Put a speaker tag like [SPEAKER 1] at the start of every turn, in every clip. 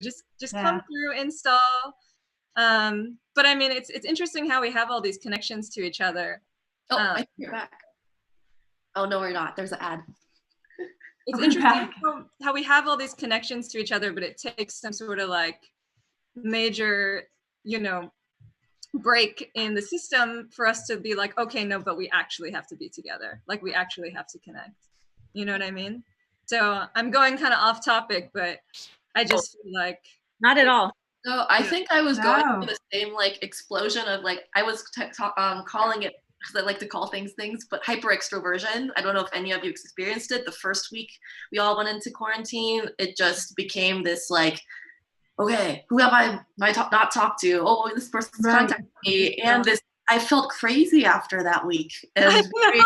[SPEAKER 1] Just
[SPEAKER 2] Yeah.
[SPEAKER 1] come through, install. But I mean, it's interesting how we have all these connections to each other.
[SPEAKER 3] Oh, I think you're back. Oh, no, we're not. There's an ad.
[SPEAKER 1] It's interesting how we have all these connections to each other, but it takes some sort of like major, you know, break in the system for us to be like, okay, no, but we actually have to be together. Like we actually have to connect. You know what I mean? So I'm going kind of off topic, but I just feel like
[SPEAKER 4] not at all.
[SPEAKER 3] No, I think I was going through the same like explosion of like I was calling it, because I like to call things, but hyper extroversion. I don't know if any of you experienced it. The first week we all went into quarantine, it just became this like, okay, who have I not talked to? Oh, this person's contacted me, and this. I felt crazy after that week. It was very,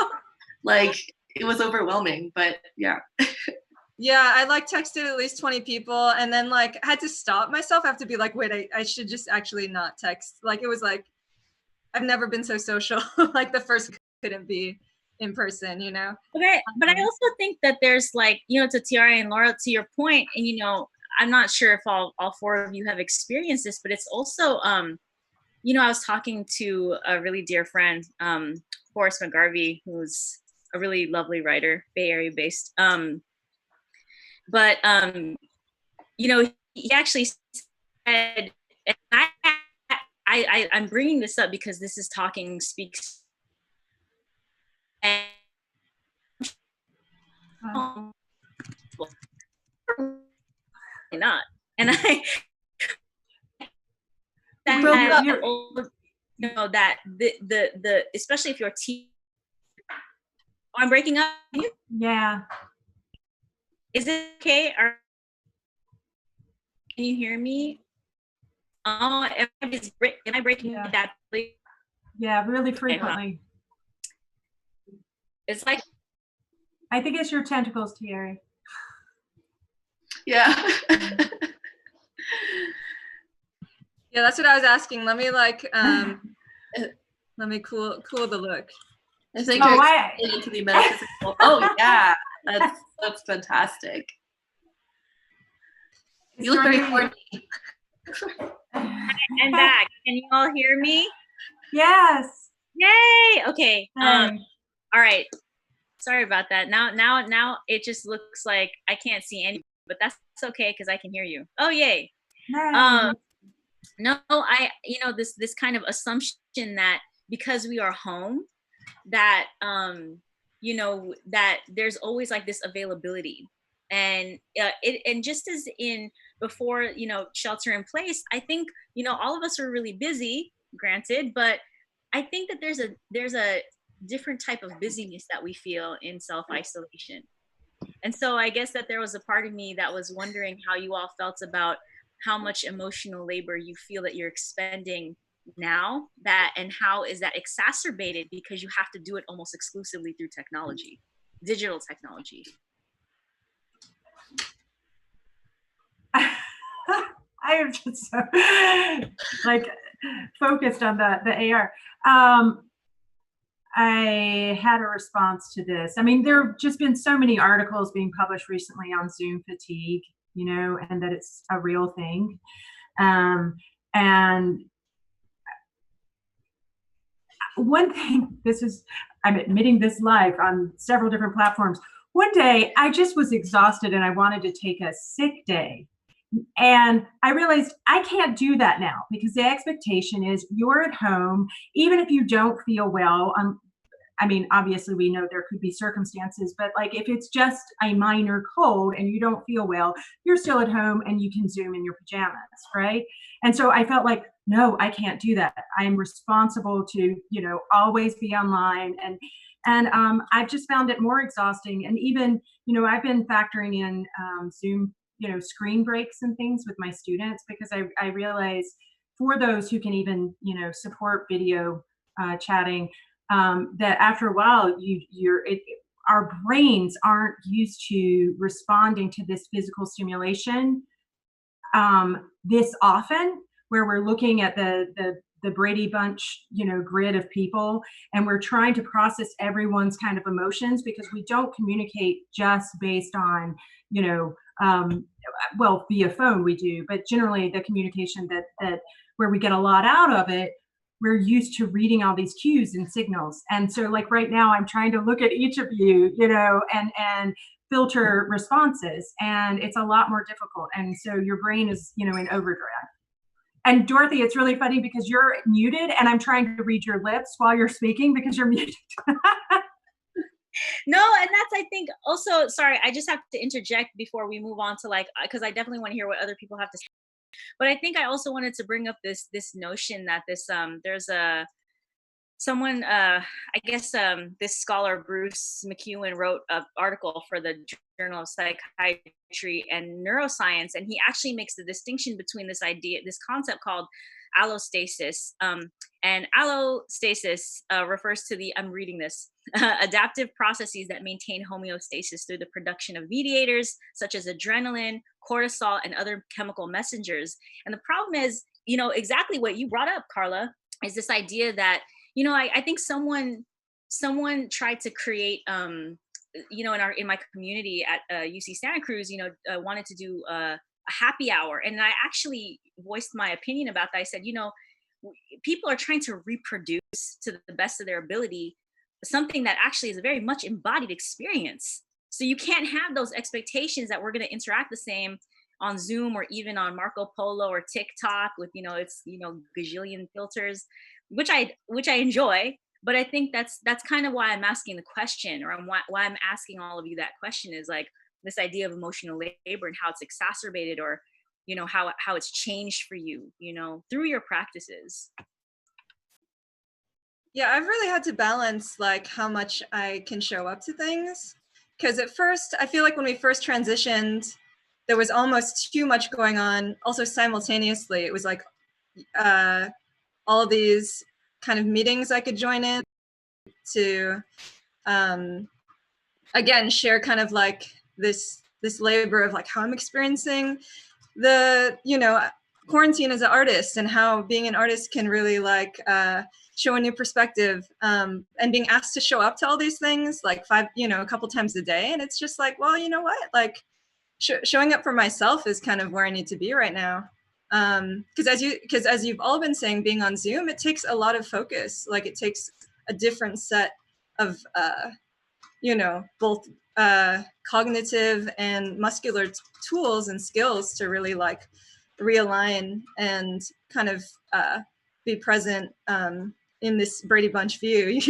[SPEAKER 3] like it was overwhelming, but yeah.
[SPEAKER 1] Yeah, I like texted at least 20 people, and then like I had to stop myself. I have to be like, wait, I should just actually not text. Like it was like, I've never been so social. Like the first couldn't be in person, you know?
[SPEAKER 4] Okay, but I also think that there's like, you know, to Tiara and Laura, to your point, and you know, I'm not sure if all four of you have experienced this, but it's also, you know, I was talking to a really dear friend, Horace McGarvey, who's a really lovely writer, Bay Area based. But you know, he actually said, and I'm bringing this up because this is Talking Speaks. And not. And you know, that the especially if you're I'm breaking up.
[SPEAKER 2] Yeah.
[SPEAKER 4] Is it okay? Can you hear me? Oh, am I breaking that?
[SPEAKER 2] Yeah, really frequently.
[SPEAKER 4] Okay, it's like,
[SPEAKER 2] I think it's your tentacles, Thierry.
[SPEAKER 3] Yeah.
[SPEAKER 1] Yeah, that's what I was asking. Let me like, let me cool the look.
[SPEAKER 3] I think you're into the metaphysical. Oh yeah, that's fantastic. You look very horny.
[SPEAKER 4] I'm back. Can you all hear me?
[SPEAKER 2] Yes.
[SPEAKER 4] Yay. Okay. All right. Sorry about that. Now it just looks like I can't see any, but that's okay because I can hear you. Oh yay.
[SPEAKER 2] No.
[SPEAKER 4] No, you know, this kind of assumption that because we are home, that you know, that there's always like this availability, and and just as in before, you know, shelter in place, I think, you know, all of us are really busy, granted, but I think that there's a different type of busyness that we feel in self-isolation. And so I guess that there was a part of me that was wondering how you all felt about how much emotional labor you feel that you're expending now, that, and how is that exacerbated because you have to do it almost exclusively through technology, digital technology.
[SPEAKER 2] I am just so like focused on the AR. I had a response to this. I mean, there have just been so many articles being published recently on Zoom fatigue, you know, and that it's a real thing. And one thing, I'm admitting this live on several different platforms. One day I just was exhausted and I wanted to take a sick day. And I realized I can't do that now because the expectation is you're at home, even if you don't feel well. I mean, obviously we know there could be circumstances, but like if it's just a minor cold and you don't feel well, you're still at home and you can Zoom in your pajamas, right? And so I felt like, no, I can't do that. I'm responsible to, you know, always be online. And I've just found it more exhausting. And even, you know, I've been factoring in Zoom, you know, screen breaks and things with my students, because I realize for those who can even, you know, support video chatting, that after a while our brains aren't used to responding to this physical stimulation this often, where we're looking at the Brady Bunch, you know, grid of people, and we're trying to process everyone's kind of emotions, because we don't communicate just based on, you know, well, via phone we do, but generally the communication that where we get a lot out of it, we're used to reading all these cues and signals. And so like right now I'm trying to look at each of you, and filter responses, and it's a lot more difficult. And so your brain is, in overdrive. And Dorothy, it's really funny because you're muted and I'm trying to read your lips while you're speaking because you're muted.
[SPEAKER 4] No, and that's, I think, also, sorry, I just have to interject before we move on to because I definitely want to hear what other people have to say. But I think I also wanted to bring up this notion that there's someone, I guess, this scholar Bruce McEwen wrote an article for the Journal of Psychiatry and Neuroscience, and he actually makes the distinction between this concept called allostasis. And allostasis refers to I'm reading this, adaptive processes that maintain homeostasis through the production of mediators such as adrenaline, cortisol, and other chemical messengers. And the problem is, exactly what you brought up, Carla, is this idea that, I think someone tried to create, in my community at UC Santa Cruz, wanted to do a happy hour. And I actually voiced my opinion about that. I said, people are trying to reproduce to the best of their ability something that actually is a very much embodied experience. So you can't have those expectations that we're going to interact the same on Zoom or even on Marco Polo or TikTok with, it's, gajillion filters, which I enjoy. But I think that's kind of why I'm asking the question, or why I'm asking all of you that question, is like this idea of emotional labor and how it's exacerbated, or, how it's changed for you, through your practices.
[SPEAKER 1] Yeah, I've really had to balance like how much I can show up to things. Because at first, I feel like when we first transitioned, there was almost too much going on. Also simultaneously, it was like all these kind of meetings I could join in to, again, share kind of like this labor of like how I'm experiencing the, quarantine as an artist, and how being an artist can really like show a new perspective, and being asked to show up to all these things like a couple times a day. And it's just like, well, you know what, like showing up for myself is kind of where I need to be right now. Because as you've all been saying, being on Zoom, it takes a lot of focus. Like it takes a different set of, both cognitive and muscular tools and skills to really like realign and kind of be present in this Brady Bunch view,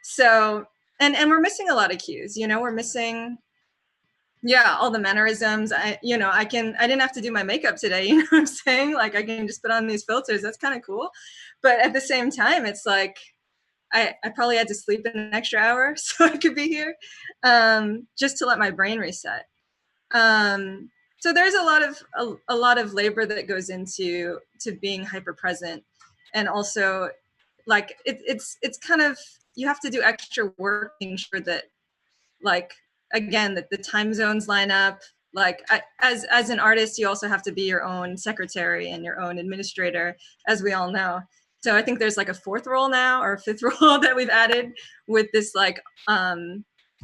[SPEAKER 1] So, and we're missing a lot of cues, we're missing, all the mannerisms. I didn't have to do my makeup today, you know what I'm saying? Like I can just put on these filters. That's kind of cool. But at the same time, it's like, I probably had to sleep an extra hour so I could be here, just to let my brain reset. So there's a lot of labor that goes into being hyper present, and also like it's kind of, you have to do extra work making sure that, like, again, that the time zones line up. Like as an artist, you also have to be your own secretary and your own administrator, as we all know. So I think there's like a fourth role now, or a fifth role that we've added with this like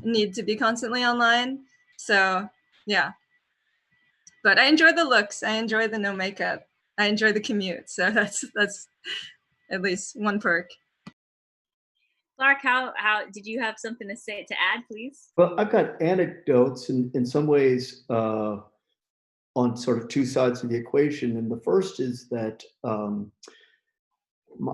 [SPEAKER 1] need to be constantly online. So yeah. But I enjoy the looks. I enjoy the no makeup. I enjoy the commute. So that's at least one perk.
[SPEAKER 4] Clark, how did you have something to say to add, please?
[SPEAKER 5] Well, I've got anecdotes in some ways on sort of two sides of the equation. And the first is that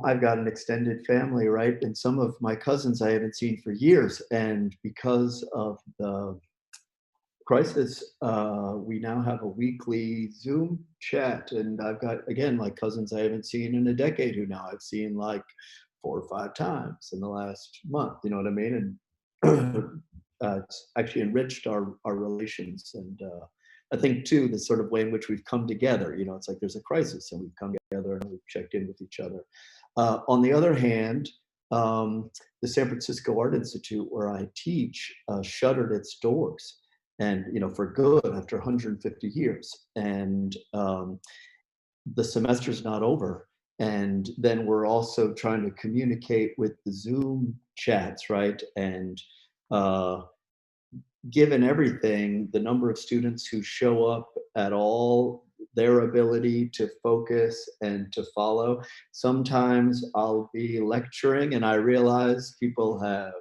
[SPEAKER 5] I've got an extended family, right? And some of my cousins I haven't seen for years. And because of the crisis, we now have a weekly Zoom chat. And I've got, again, like cousins I haven't seen in a decade who now I've seen like 4 or 5 times in the last month, you know what I mean? And it's actually enriched our relations. And I think too, the sort of way in which we've come together, it's like there's a crisis and we've come together and we've checked in with each other. On the other hand, the San Francisco Art Institute, where I teach, shuttered its doors, and for good, after 150 years. And the semester's not over. And then we're also trying to communicate with the Zoom chats, right? And given everything, the number of students who show up at all, their ability to focus and to follow. Sometimes I'll be lecturing and I realize people have,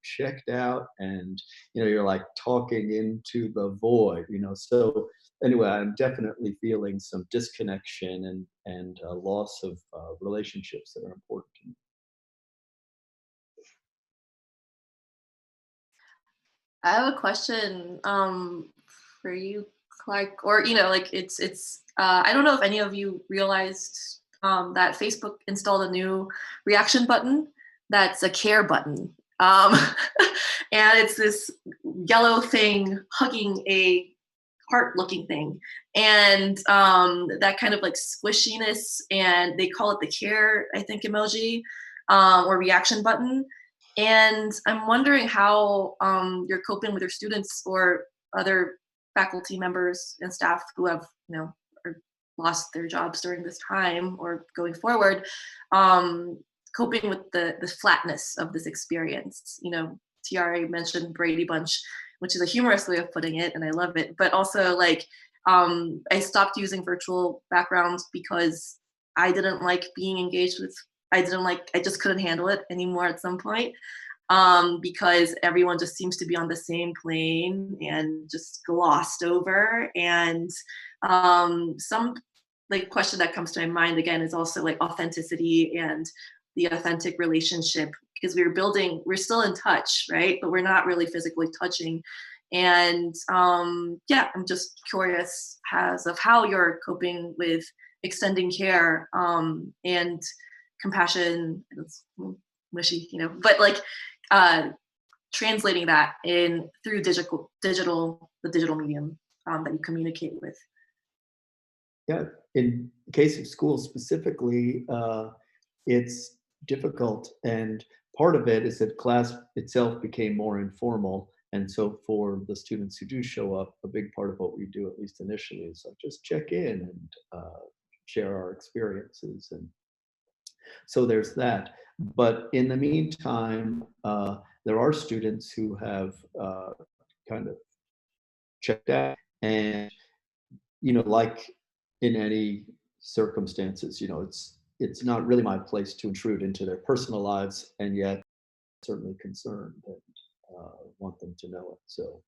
[SPEAKER 5] checked out, and, you're like talking into the void, So anyway, I'm definitely feeling some disconnection and loss of relationships that are important to me.
[SPEAKER 3] I have a question for you, Clark, or like it's I don't know if any of you realized that Facebook installed a new reaction button that's a care button, and it's this yellow thing hugging a heart-looking thing, and that kind of like squishiness, and they call it the care, I think, emoji or reaction button. And I'm wondering how you're coping with your students or other faculty members and staff who have, or lost their jobs during this time or going forward, coping with the flatness of this experience. TRA mentioned Brady Bunch, which is a humorous way of putting it, and I love it. But also, like, I stopped using virtual backgrounds because I didn't like being engaged with. I just couldn't handle it anymore at some point, because everyone just seems to be on the same plane and just glossed over. And some like question that comes to my mind again is also like authenticity and the authentic relationship, because we're still in touch, right? But we're not really physically touching. And yeah, I'm just curious as of how you're coping with extending care and compassion. It's mushy, but like translating that in through the digital medium that you communicate with.
[SPEAKER 5] Yeah, in the case of schools specifically, it's difficult, and part of it is that class itself became more informal. And so for the students who do show up, a big part of what we do, at least initially, is like just check in and share our experiences. And so there's that. But in the meantime, there are students who have kind of checked out, and like in any circumstances, it's not really my place to intrude into their personal lives, and yet certainly concerned and want them to know it. So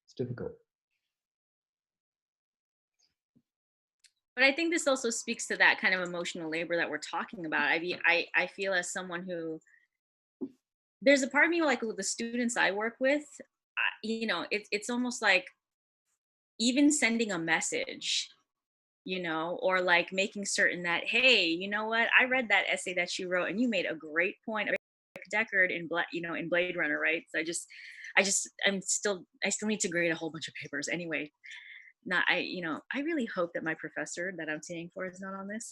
[SPEAKER 5] it's difficult.
[SPEAKER 4] But I think this also speaks to that kind of emotional labor that we're talking about. I mean, I feel as someone who, there's a part of me, like with the students I work with, it's almost like even sending a message, or like making certain that, hey, you know what, I read that essay that you wrote and you made a great point. Deckard in in Blade Runner, right? So I still need to grade a whole bunch of papers anyway. I really hope that my professor that I'm seeing for is not on this.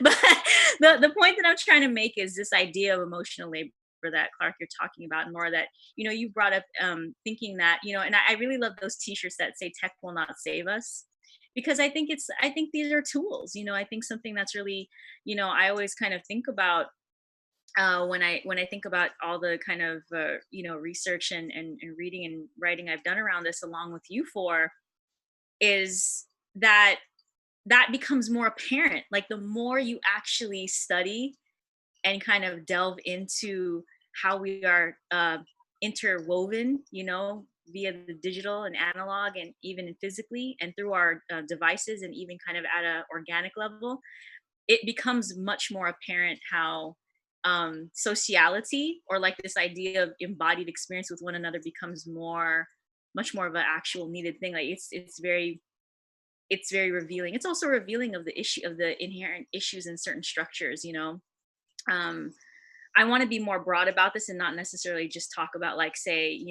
[SPEAKER 4] But the point that I'm trying to make is this idea of emotional labor that, Clark, you're talking about, and Laura, that you brought up, thinking that, and I really love those t-shirts that say tech will not save us, because I think these are tools. I think something that's really, I always kind of think about, when I think about all the kind of research and reading and writing I've done around this along with you four, is that becomes more apparent. Like the more you actually study and kind of delve into how we are interwoven, via the digital and analog and even physically and through our devices, and even kind of at an organic level, it becomes much more apparent how sociality, or like this idea of embodied experience with one another, becomes much more of an actual needed thing. Like it's very revealing. It's also revealing of the inherent issues in certain structures. I want to be more broad about this and not necessarily just talk about, like, say,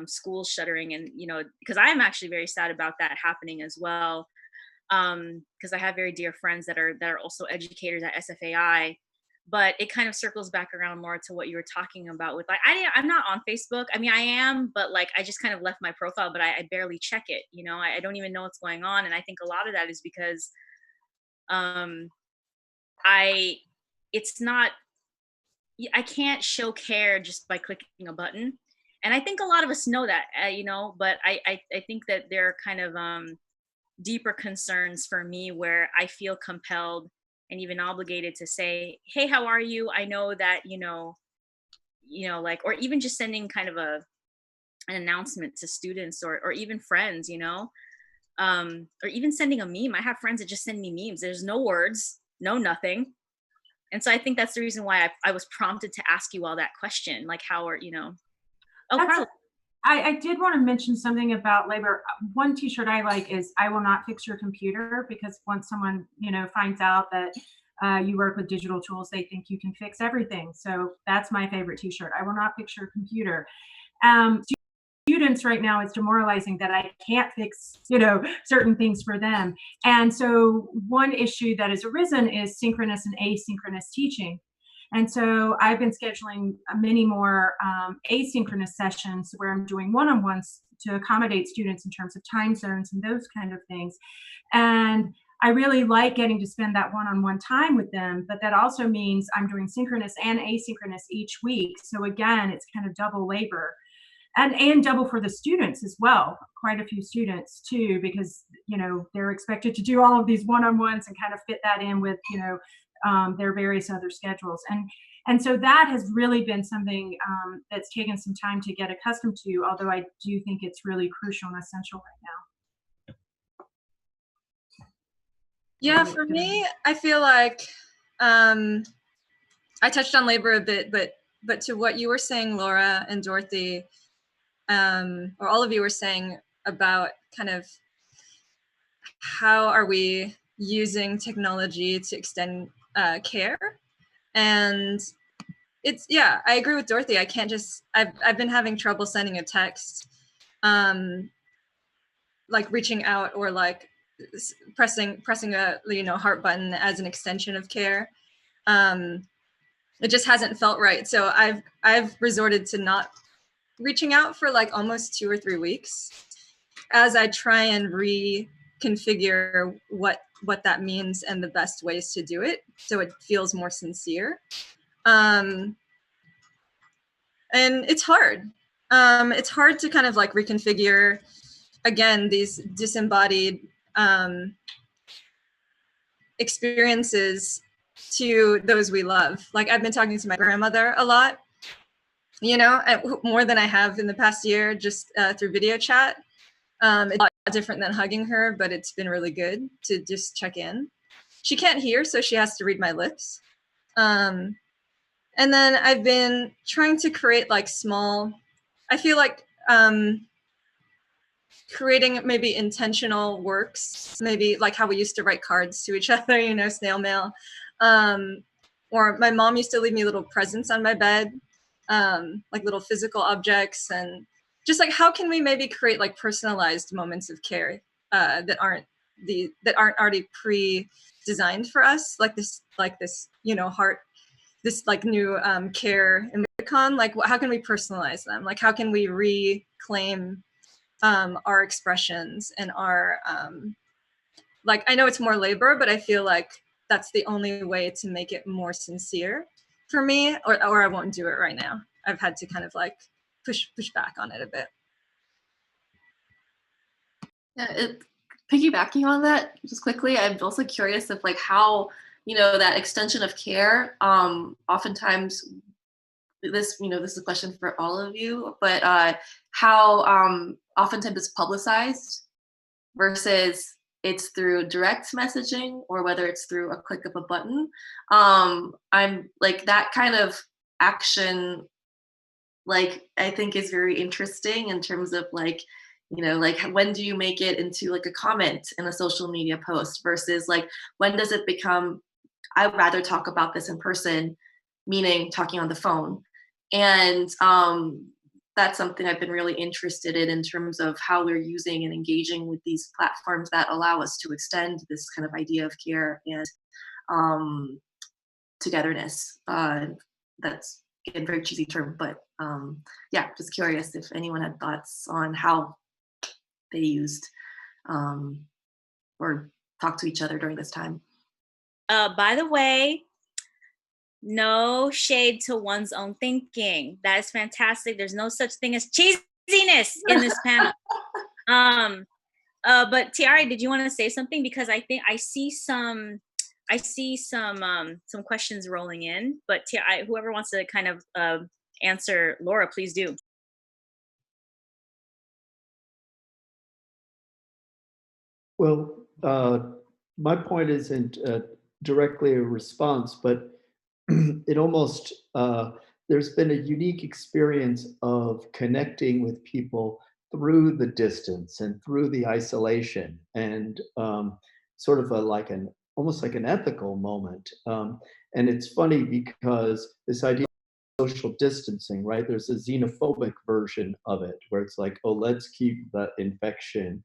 [SPEAKER 4] schools shuttering, and because I am actually very sad about that happening as well. Because I have very dear friends that are also educators at SFAI. But it kind of circles back around more to what you were talking about with, like, I'm not on Facebook. I mean, I am, but like I just kind of left my profile, but I barely check it. I don't even know what's going on. And I think a lot of that is because I can't show care just by clicking a button. And I think a lot of us know that, you know, but I think that there are kind of deeper concerns for me where I feel compelled and even obligated to say, hey, how are you? I know that, like, or even just sending kind of an announcement to students or even friends, or even sending a meme. I have friends that just send me memes. There's no words, no nothing. And so I think that's the reason why I was prompted to ask you all that question, like how are, oh, Carla.
[SPEAKER 2] I did want to mention something about labor. One t-shirt I like is "I will not fix your computer," because once someone, finds out that you work with digital tools, they think you can fix everything. So that's my favorite t-shirt. "I will not fix your computer." Students right now, it's demoralizing that I can't fix, certain things for them. And so one issue that has arisen is synchronous and asynchronous teaching. And so I've been scheduling many more asynchronous sessions where I'm doing one-on-ones to accommodate students in terms of time zones and those kind of things. And I really like getting to spend that one-on-one time with them, but that also means I'm doing synchronous and asynchronous each week. So again, it's kind of double labor. And double for the students as well, quite a few students too, because they're expected to do all of these one-on-ones and kind of fit that in with their various other schedules. And so that has really been something that's taken some time to get accustomed to, although I do think it's really crucial and essential right now.
[SPEAKER 1] Yeah, for me, I feel like I touched on labor a bit, but to what you were saying, Laura and Dorothy, or all of you were saying about kind of how are we using technology to extend care. And it's, yeah, I agree with Dorothy. I can't just, I've been having trouble sending a text, like reaching out or like pressing a heart button as an extension of care. It just hasn't felt right. So I've resorted to not reaching out for like almost 2 or 3 weeks as I try and reconfigure what that means and the best ways to do it so it feels more sincere. And it's hard. It's hard to kind of like reconfigure again these disembodied experiences to those we love. Like I've been talking to my grandmother a lot, more than I have in the past year, just through video chat. It's a lot different than hugging her, but it's been really good to just check in. She can't hear, so she has to read my lips. And then I've been trying to create like small, I feel like creating maybe intentional works, maybe like how we used to write cards to each other, snail mail. Or my mom used to leave me little presents on my bed. Like little physical objects, and just like how can we maybe create like personalized moments of care that aren't already pre-designed for us, like this heart, this like new care emoticon. Like how can we personalize them? Like how can we reclaim our expressions and our like, I know it's more labor, but I feel like that's the only way to make it more sincere for me, or I won't do it right now. I've had to kind of like push back on it a bit.
[SPEAKER 3] Yeah, piggybacking on that just quickly, I'm also curious of like how, that extension of care, oftentimes this is a question for all of you, but how oftentimes it's publicized versus it's through direct messaging, or whether it's through a click of a button. I'm like that kind of action, like I think is very interesting in terms of like, like when do you make it into like a comment in a social media post versus like when does it become, I'd rather talk about this in person, meaning talking on the phone. And that's something I've been really interested in terms of how we're using and engaging with these platforms that allow us to extend this kind of idea of care and togetherness. That's a very cheesy term, but yeah, just curious if anyone had thoughts on how they used or talked to each other during this time.
[SPEAKER 4] By the way, No shade to one's own thinking. That is fantastic. There's no such thing as cheesiness in this panel. But Tiare, did you want to say something? Because I think I see some questions rolling in. But whoever wants to kind of answer Laura, please do.
[SPEAKER 5] Well, my point isn't directly a response, but it almost, there's been a unique experience of connecting with people through the distance and through the isolation, and sort of almost like an ethical moment. And it's funny because this idea of social distancing, right? There's a xenophobic version of it where it's like, oh, let's keep the infection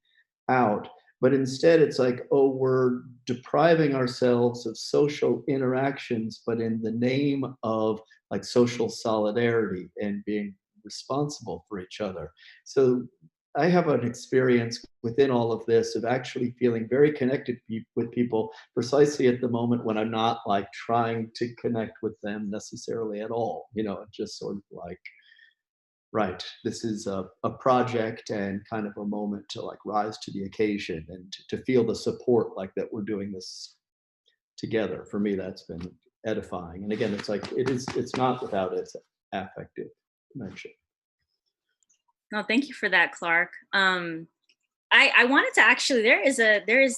[SPEAKER 5] out. But instead, it's like, oh, we're depriving ourselves of social interactions, but in the name of like social solidarity and being responsible for each other. So I have an experience within all of this of actually feeling very connected with people precisely at the moment when I'm not like trying to connect with them necessarily at all. You know, just sort of like, right, this is a project and kind of a moment to like rise to the occasion and to feel the support like that we're doing this together. For me, that's been edifying. And again, it's like, it's not without its affective dimension.
[SPEAKER 4] No, thank you for that, Clark. I wanted to actually, there's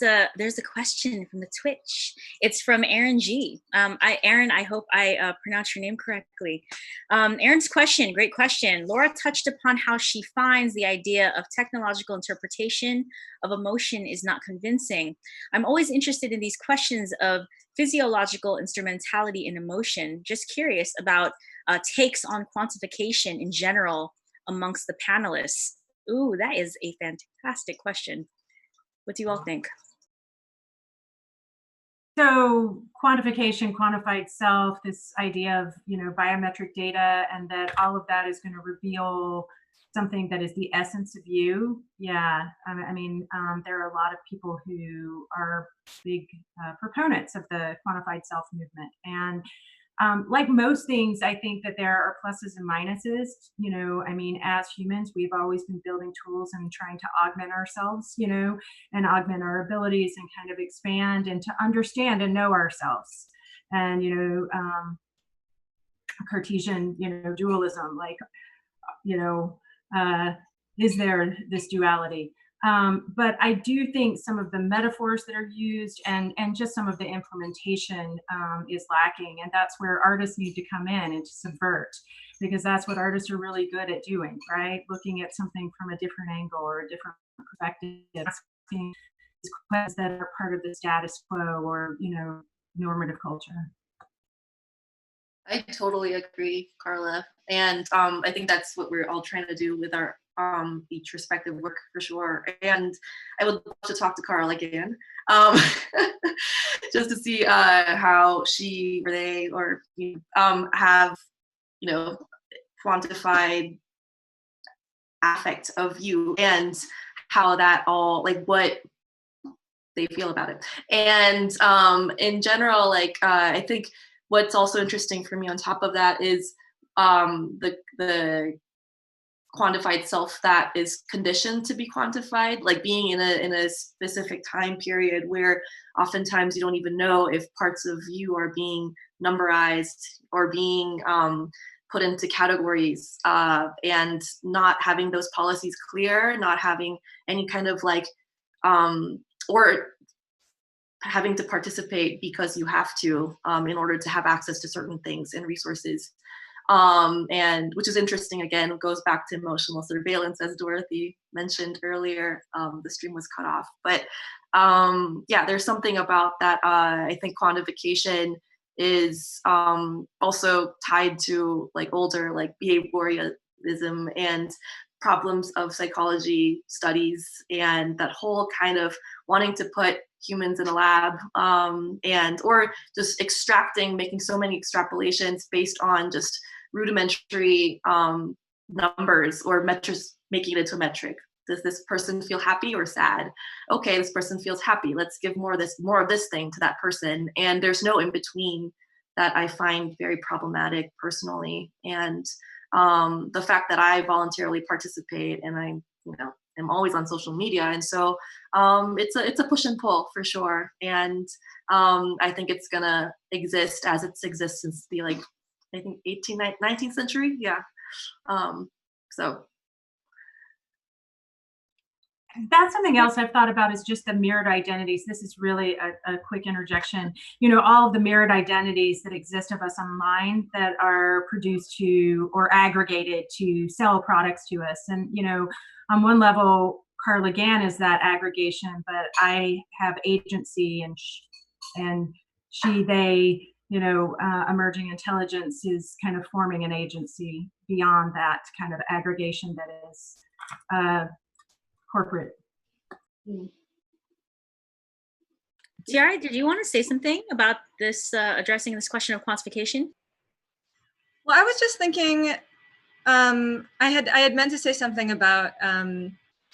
[SPEAKER 4] a question from the Twitch. It's from Aaron G. Aaron, I hope I pronounced your name correctly. Aaron's question, great question. Laura touched upon how she finds the idea of technological interpretation of emotion is not convincing. I'm always interested in these questions of physiological instrumentality in emotion. Just curious about takes on quantification in general amongst the panelists. Ooh, that is a fantastic question. What do you all think?
[SPEAKER 2] So quantification, quantified self, this idea of, you know, biometric data, and that all of that is going to reveal something that is the essence of you. Yeah, I mean, there are a lot of people who are big proponents of the quantified self movement. And like most things, I think that there are pluses and minuses. You know, I mean, as humans, we've always been building tools and trying to augment ourselves, you know, and augment our abilities and kind of expand and to understand and know ourselves. And, you know, Cartesian, you know, dualism, like, you know, is there this duality? But I do think some of the metaphors that are used and just some of the implementation is lacking. And that's where artists need to come in and to subvert, because that's what artists are really good at doing, right? Looking at something from a different angle or a different perspective, asking these questions that are part of the status quo or, you know, normative culture.
[SPEAKER 3] I totally agree, Carla. And I think that's what we're all trying to do with our each respective work for sure. And I would love to talk to Carla again, just to see how she or they or have, you know, quantified affect of you and how that all, like what they feel about it. And in general, like I think what's also interesting for me on top of that is the quantified self that is conditioned to be quantified, like being in a specific time period where oftentimes you don't even know if parts of you are being numberized or being put into categories, and not having those policies clear, not having any kind of like, or having to participate because you have to in order to have access to certain things and resources. And which is interesting, again, it goes back to emotional surveillance, as Dorothy mentioned earlier. The stream was cut off. But yeah, there's something about that. I think quantification is also tied to like older like behaviorism and problems of psychology studies, and that whole kind of wanting to put humans in a lab, and or just extracting, making so many extrapolations based on just rudimentary numbers or metrics, making it into a metric. Does this person feel happy or sad? Okay, this person feels happy. Let's give more of this thing to that person. And there's no in between that I find very problematic personally. And the fact that I voluntarily participate and I, am always on social media. And so it's a push and pull for sure. And I think it's gonna exist as it's existed since the I think 18th, 19th century. Yeah. So.
[SPEAKER 2] That's something else I've thought about, is just the mirrored identities. This is really a quick interjection. All of the mirrored identities that exist of us online that are produced to or aggregated to sell products to us. And, on one level, Carla Gann is that aggregation, but I have agency, and she, they, emerging intelligence is kind of forming an agency beyond that kind of aggregation that is corporate.
[SPEAKER 4] Tiara, did you want to say something about this, addressing this question of quantification?
[SPEAKER 1] Well, I was just thinking, I had meant to say something about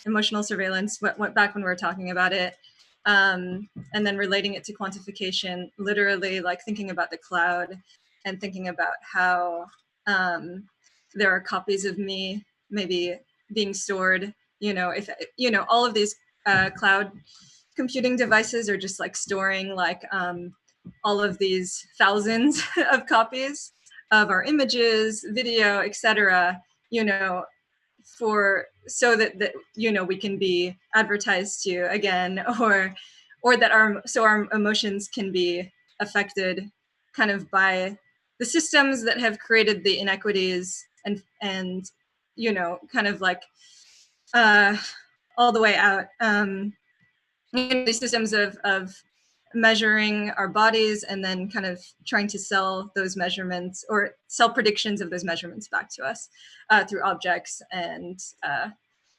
[SPEAKER 1] emotional surveillance back when we were talking about it, and then relating it to quantification, literally like thinking about the cloud and thinking about how there are copies of me maybe being stored, if all of these cloud computing devices are just like storing like all of these thousands of copies of our images, video, etc., so that we can be advertised to again, or that our emotions can be affected kind of by the systems that have created the inequities and kind of like all the way out. These systems of measuring our bodies and then kind of trying to sell those measurements or sell predictions of those measurements back to us through objects and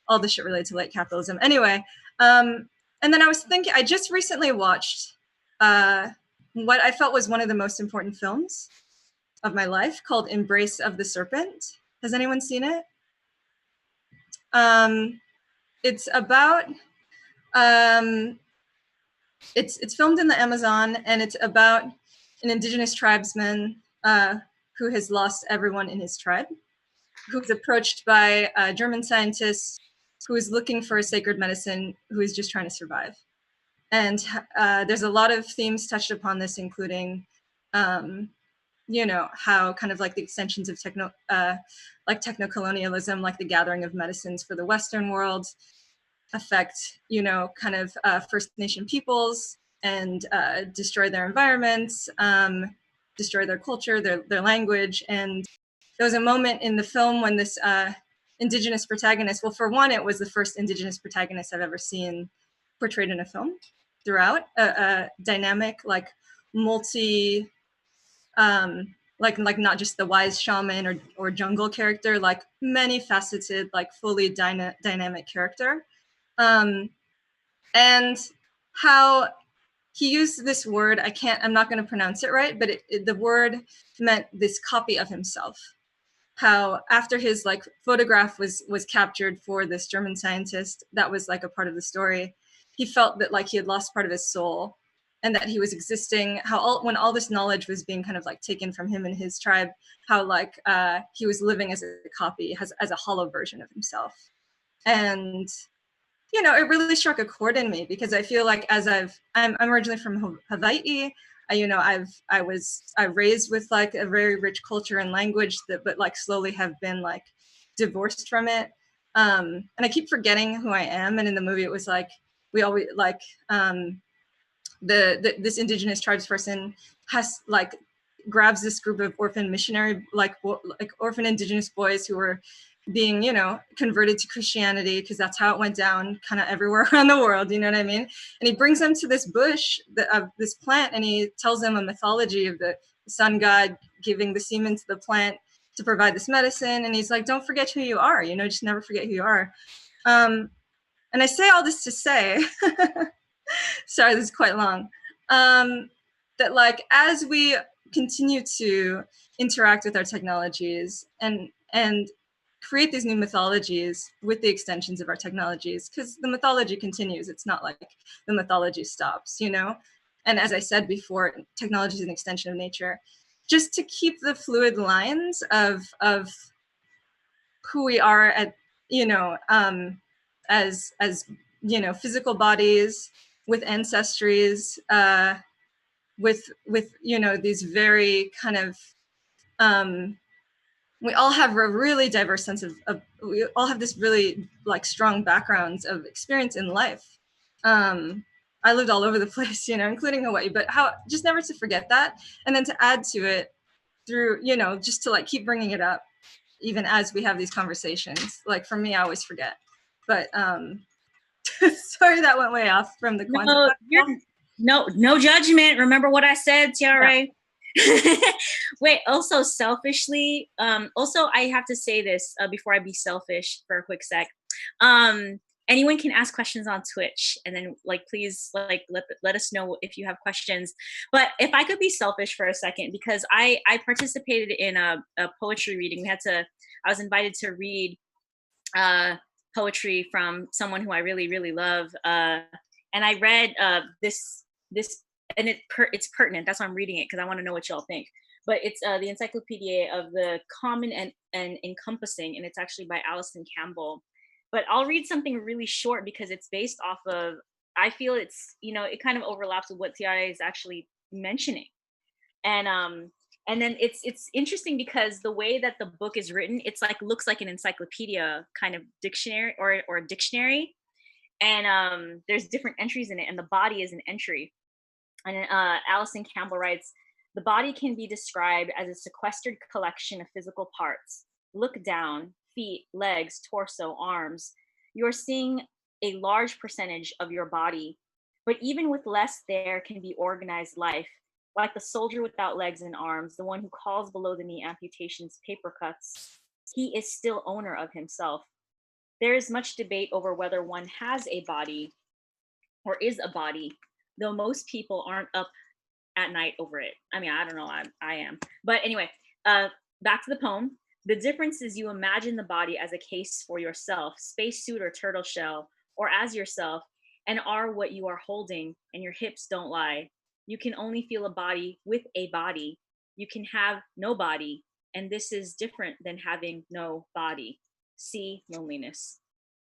[SPEAKER 1] all the shit related to late capitalism. Anyway, and then I was thinking, I just recently watched what I felt was one of the most important films of my life, called Embrace of the Serpent. Has anyone seen it? It's about it's filmed in the Amazon, and it's about an indigenous tribesman who has lost everyone in his tribe, who's approached by a German scientist who is looking for a sacred medicine, who is just trying to survive. And there's a lot of themes touched upon this, including how kind of like the extensions of techno-colonialism, like the gathering of medicines for the Western world, affect, kind of First Nation peoples and destroy their environments, destroy their culture, their language. And there was a moment in the film when this indigenous protagonist, well, for one, it was the first indigenous protagonist I've ever seen portrayed in a film throughout, a dynamic, like multi, like not just the wise shaman or jungle character, like many faceted, like fully dynamic character. And how he used this word, I'm not going to pronounce it right, but the word meant this copy of himself. How after his like photograph was captured for this German scientist, that was like a part of the story, he felt that like he had lost part of his soul, and that he was existing, when all this knowledge was being kind of like taken from him and his tribe, how like he was living as a copy, as a hollow version of himself. And it really struck a chord in me, because I feel like I'm originally from Hawaii. I was raised with like a very rich culture and language but like slowly have been like divorced from it. And I keep forgetting who I am. And in the movie, it was like, we always like, this indigenous tribes person has like grabs this group of orphan missionary, like orphan indigenous boys who were being, converted to Christianity, because that's how it went down kind of everywhere around the world, you know what I mean? And he brings them to this bush, this plant, and he tells them a mythology of the sun god giving the semen to the plant to provide this medicine. And he's like, don't forget who you are, just never forget who you are. And I say all this to say, sorry, this is quite long, that like, as we continue to interact with our technologies and create these new mythologies with the extensions of our technologies, because the mythology continues. It's not like the mythology stops, And as I said before, technology is an extension of nature. just to keep the fluid lines of who we are at, you know, as you know, physical bodies with ancestries, with you know, these very kind of we all have a really diverse sense of we all have this really like strong backgrounds of experience in life. I lived all over the place, you know, including Hawaii, but how just never to forget that, and then to add to it through, you know, just to like keep bringing it up even as we have these conversations. Like for me, I always forget, but sorry that went way off from the quantum.
[SPEAKER 4] No judgment. Remember what I said, Tiara? Yeah. Wait, also selfishly, also I have to say this before I be selfish for a quick sec. Anyone can ask questions on Twitch, and then like please like let us know if you have questions. But if I could be selfish for a second, because I participated in a poetry reading. I was invited to read poetry from someone who I really, really love. And I read this, and it's pertinent. That's why I'm reading it, because I want to know what y'all think. But it's the Encyclopedia of the Common and Encompassing, and it's actually by Alison Campbell. But I'll read something really short because it's based off of, I feel it's, you know, it kind of overlaps with what Tiara is actually mentioning. And then it's interesting because the way that the book is written, it's like looks like an encyclopedia kind of dictionary or a dictionary. And there's different entries in it, and the body is an entry. And Alison Campbell writes, the body can be described as a sequestered collection of physical parts. Look down, feet, legs, torso, arms. You're seeing a large percentage of your body, but even with less, there can be organized life, like the soldier without legs and arms, the one who calls below the knee amputations, paper cuts. He is still owner of himself. There is much debate over whether one has a body or is a body, though most people aren't up at night over it. I mean, I don't know, I am. But anyway, back to the poem. The difference is you imagine the body as a case for yourself, spacesuit or turtle shell, or as yourself, and are what you are holding, and your hips don't lie. You can only feel a body with a body. You can have no body, and this is different than having no body. See loneliness.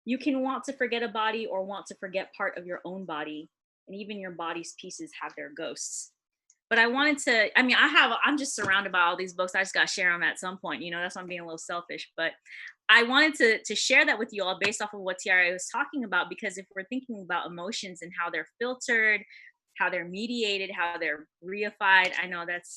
[SPEAKER 4] You can want to forget a body or want to forget part of your own body, and even your body's pieces have their ghosts. But I wanted to, I mean, I'm just surrounded by all these books. I just got to share them at some point, you know, that's why I'm being a little selfish. But I wanted to share that with you all based off of what Tiara was talking about, because if we're thinking about emotions and how they're filtered, how they're mediated, how they're reified, I know that's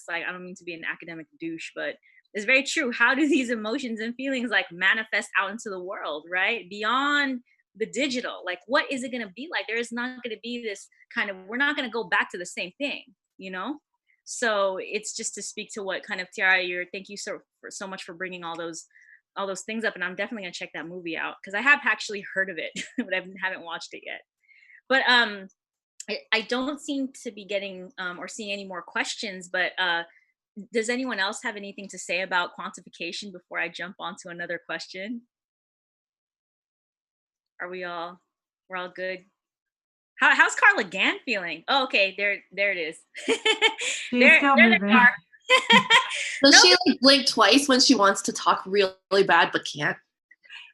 [SPEAKER 4] like, I don't mean to be an academic douche, but it's very true. How do these emotions and feelings like manifest out into the world, right? Beyond the digital, like what is it going to be like? There is not going to be this kind of, we're not going to go back to the same thing, you know? So it's just to speak to what kind of Tiara, thank you so much for bringing all those things up. And I'm definitely going to check that movie out, because I have actually heard of it, but I haven't watched it yet. But I don't seem to be getting or seeing any more questions, but does anyone else have anything to say about quantification before I jump onto another question? We're all good? How's Carla Gann feeling? Oh, okay, there it is.
[SPEAKER 2] She's still moving.
[SPEAKER 3] Does she like blink twice when she wants to talk really, really bad but can't?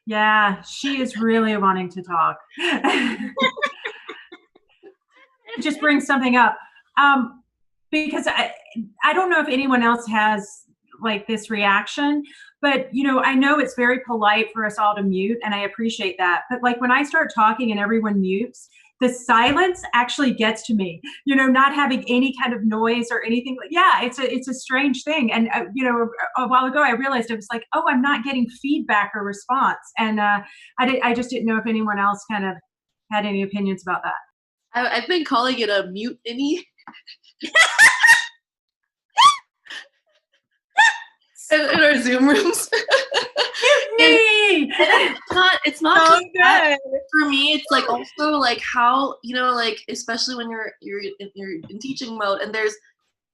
[SPEAKER 2] Yeah, she is really wanting to talk. Just bring something up. Because I don't know if anyone else has like this reaction, but you know, I know it's very polite for us all to mute, and I appreciate that. But like when I start talking and everyone mutes, the silence actually gets to me, you know, not having any kind of noise or anything. Yeah, it's a strange thing. And you know, a while ago I realized, I was like, oh, I'm not getting feedback or response. And I just didn't know if anyone else kind of had any opinions about that.
[SPEAKER 3] I've been calling it a mutiny. in our Zoom rooms. It's not
[SPEAKER 1] so
[SPEAKER 3] just that. For me, it's like also like how, you know, like especially when you're in teaching mode and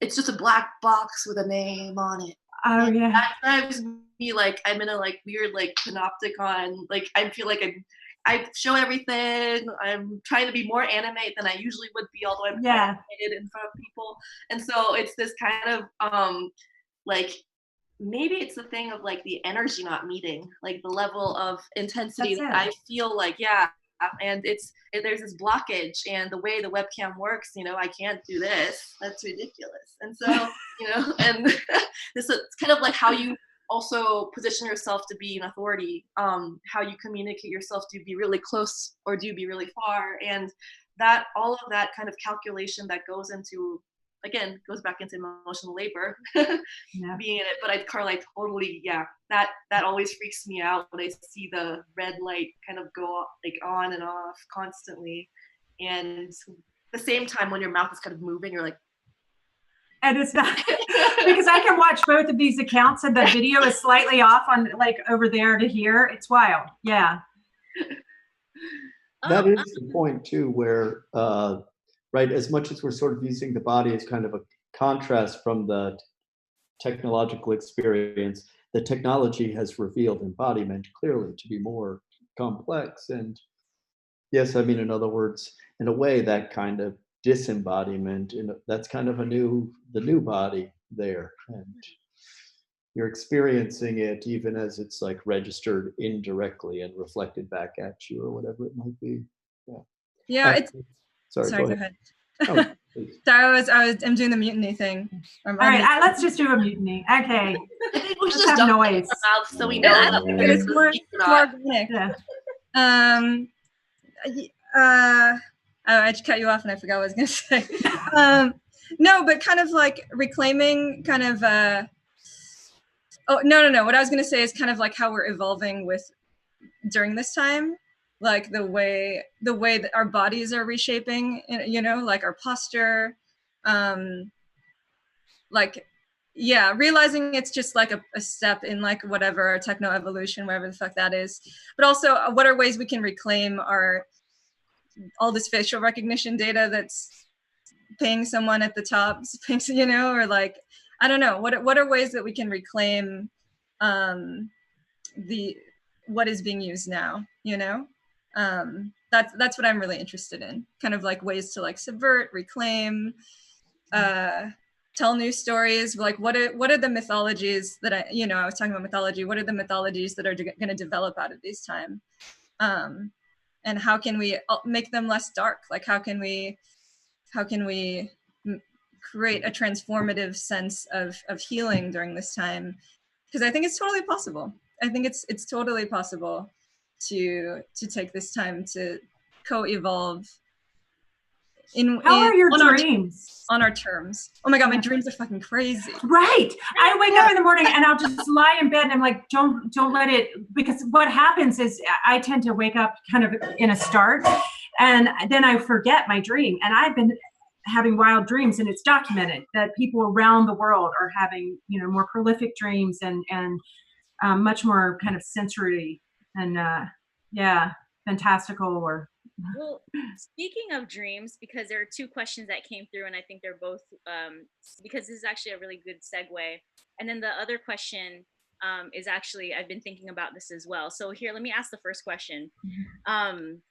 [SPEAKER 3] it's just a black box with a name on it.
[SPEAKER 2] Oh yeah.
[SPEAKER 3] That drives me like I'm in a like weird like panopticon, like I feel like I'm I show everything. I'm trying to be more animate than I usually would be, although I'm animated in front of people. And so it's this kind of like, maybe it's the thing of like the energy not meeting, like the level of intensity that I feel like, and there's this blockage, and the way the webcam works, you know, I can't do this. That's ridiculous. And so, you know, and this is kind of like how you also position yourself to be an authority, how you communicate yourself. Do you be really close or do you be really far? And that, all of that kind of calculation that goes into, again, goes back into emotional labor, being in it. But Carl, I totally, that always freaks me out when I see the red light kind of go like on and off constantly. And at the same time, when your mouth is kind of moving, you're like,
[SPEAKER 2] and it's not, because I can watch both of these accounts and the video is slightly off on like over there to here. It's wild. Yeah.
[SPEAKER 5] That is the point too, where, right, as much as we're sort of using the body as kind of a contrast from the technological experience, the technology has revealed embodiment clearly to be more complex. And yes, I mean, in other words, in a way, that kind of disembodiment, that's kind of the new body there. And you're experiencing it even as it's like registered indirectly and reflected back at you or whatever it might be.
[SPEAKER 1] Yeah, it's
[SPEAKER 5] sorry, go ahead.
[SPEAKER 1] I'm doing the mutiny thing.
[SPEAKER 2] All right, let's just do a mutiny. Okay.
[SPEAKER 3] I think we should
[SPEAKER 2] just have noise
[SPEAKER 3] so we know that
[SPEAKER 1] it's more organic. I just cut you off and I forgot what I was gonna say. No, but kind of like reclaiming kind of no. What I was gonna say is kind of like how we're evolving during this time, like the way that our bodies are reshaping, you know, like our posture, realizing it's just like a step in like whatever techno evolution, whatever the fuck that is. But also, what are ways we can reclaim all this facial recognition data that's paying someone at the top, you know, or like, I don't know, what are ways that we can reclaim what is being used now, you know? That's what I'm really interested in, kind of like ways to like subvert, reclaim, tell new stories. Like what are the mythologies that I was talking about mythology, what are the mythologies that are going to develop out of these time? And how can we make them less dark? Like how can we create a transformative sense of healing during this time? Because I think it's totally possible. I think it's totally possible to take this time to co-evolve
[SPEAKER 2] How are your dreams?
[SPEAKER 1] On our terms. Oh my God, my dreams are fucking crazy.
[SPEAKER 2] Right. I wake up in the morning and I'll just lie in bed and I'm like, don't let it, because what happens is I tend to wake up kind of in a start and then I forget my dream. And I've been having wild dreams, and it's documented that people around the world are having, you know, more prolific dreams and much more kind of sensory and fantastical or.
[SPEAKER 4] Well, speaking of dreams, because there are two questions that came through, and I think they're both because this is actually a really good segue. And then the other question is actually, I've been thinking about this as well. So here, let me ask the first question. I'm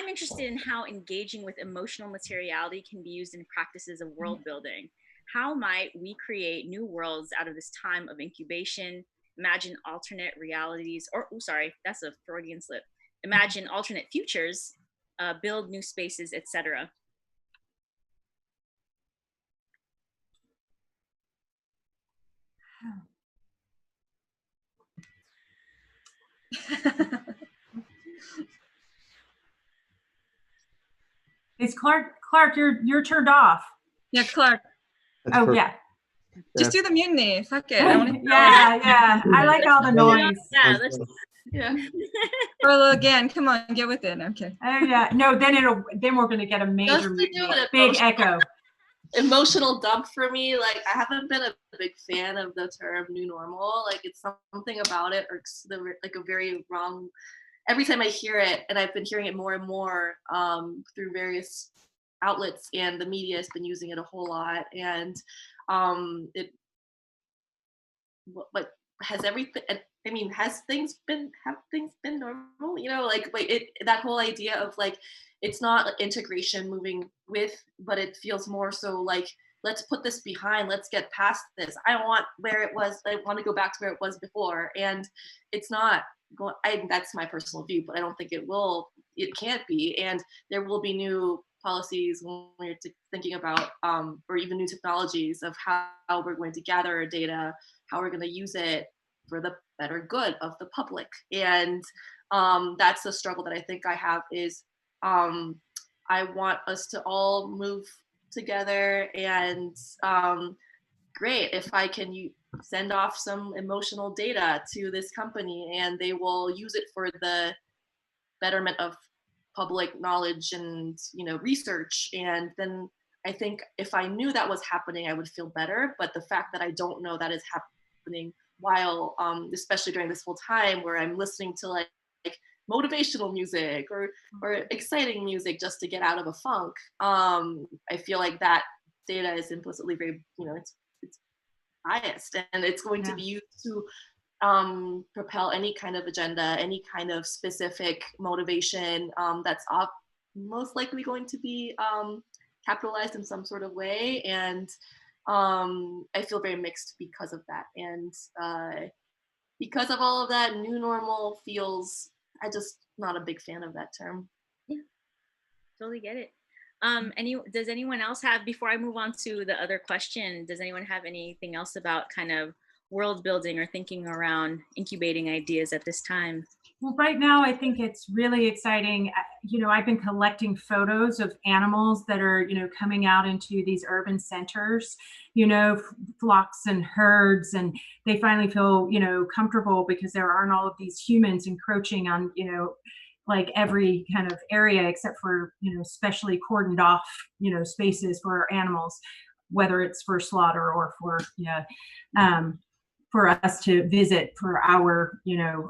[SPEAKER 4] interested in how engaging with emotional materiality can be used in practices of world building. How might we create new worlds out of this time of incubation? Imagine alternate realities, sorry, that's a Freudian slip. Imagine alternate futures, build new spaces, etc.
[SPEAKER 2] It's Clark, you're turned off.
[SPEAKER 1] Yeah, Clark.
[SPEAKER 5] That's
[SPEAKER 2] oh,
[SPEAKER 5] perfect.
[SPEAKER 2] yeah.
[SPEAKER 1] Just do the mutiny. Fuck it.
[SPEAKER 2] Yeah. I like all the noise.
[SPEAKER 4] Yeah.
[SPEAKER 1] Well, again, come on, get with it. Okay.
[SPEAKER 2] Oh yeah. No, then we're gonna get a major big echo.
[SPEAKER 3] Emotional dump for me. Like I haven't been a big fan of the term new normal. Like it's something about it, or like a very wrong. Every time I hear it, and I've been hearing it more and more through various outlets, and the media has been using it a whole lot, and but has everything, I mean, have things been normal? You know, like that whole idea of like, it's not like integration moving with, but it feels more so like, let's put this behind, let's get past this. I don't want where it was, I want to go back to where it was before. And it's not going, that's my personal view, but I don't think it can't be. And there will be new policies when we're thinking about, or even new technologies of how we're going to gather our data, how we're going to use it for the better good of the public. And that's the struggle that I think I have is I want us to all move together, and great if I can send off some emotional data to this company and they will use it for the betterment of public knowledge and, you know, research. And then I think if I knew that was happening, I would feel better. But the fact that I don't know that is happening while, especially during this whole time where I'm listening to like motivational music or exciting music just to get out of a funk, I feel like that data is implicitly very, you know, it's biased, and it's going to be used to propel any kind of agenda, any kind of specific motivation that's most likely going to be capitalized in some sort of way. And I feel very mixed because of that. And because of all of that, new normal feels, I just not a big fan of that term.
[SPEAKER 4] Yeah, totally get it. Does anyone else have, before I move on to the other question, does anyone have anything else about kind of world building or thinking around incubating ideas at this time?
[SPEAKER 2] Well, right now, I think it's really exciting. You know, I've been collecting photos of animals that are, you know, coming out into these urban centers, you know, flocks and herds, and they finally feel, you know, comfortable because there aren't all of these humans encroaching on, you know, like every kind of area except for, you know, specially cordoned off, you know, spaces for animals, whether it's for slaughter or for, for us to visit for our, you know,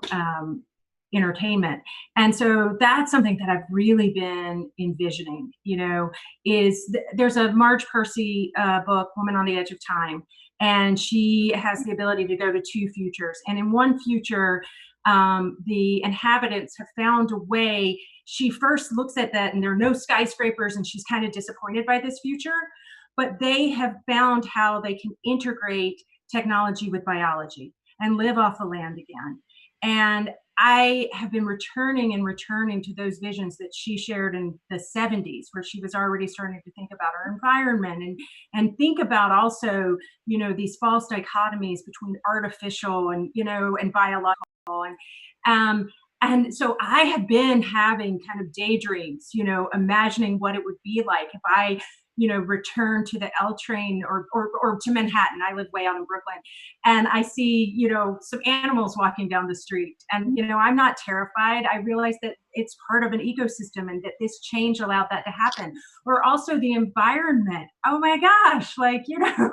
[SPEAKER 2] entertainment. And so that's something that I've really been envisioning, you know, there's a Marge Percy book, Woman on the Edge of Time, and she has the ability to go to two futures. And in one future, the inhabitants have found a way. She first looks at that and there are no skyscrapers and she's kind of disappointed by this future, but they have found how they can integrate technology with biology and live off the land again. And I have been returning to those visions that she shared in the 70s, where she was already starting to think about our environment and think about also, you know, these false dichotomies between artificial and, you know, and biological. And so I have been having kind of daydreams, you know, imagining what it would be like if I, you know, return to the L train or to Manhattan. I live way out in Brooklyn, and I see, you know, some animals walking down the street, and, you know, I'm not terrified. I realize that it's part of an ecosystem and that this change allowed that to happen. Or also the environment. Oh my gosh, like, you know,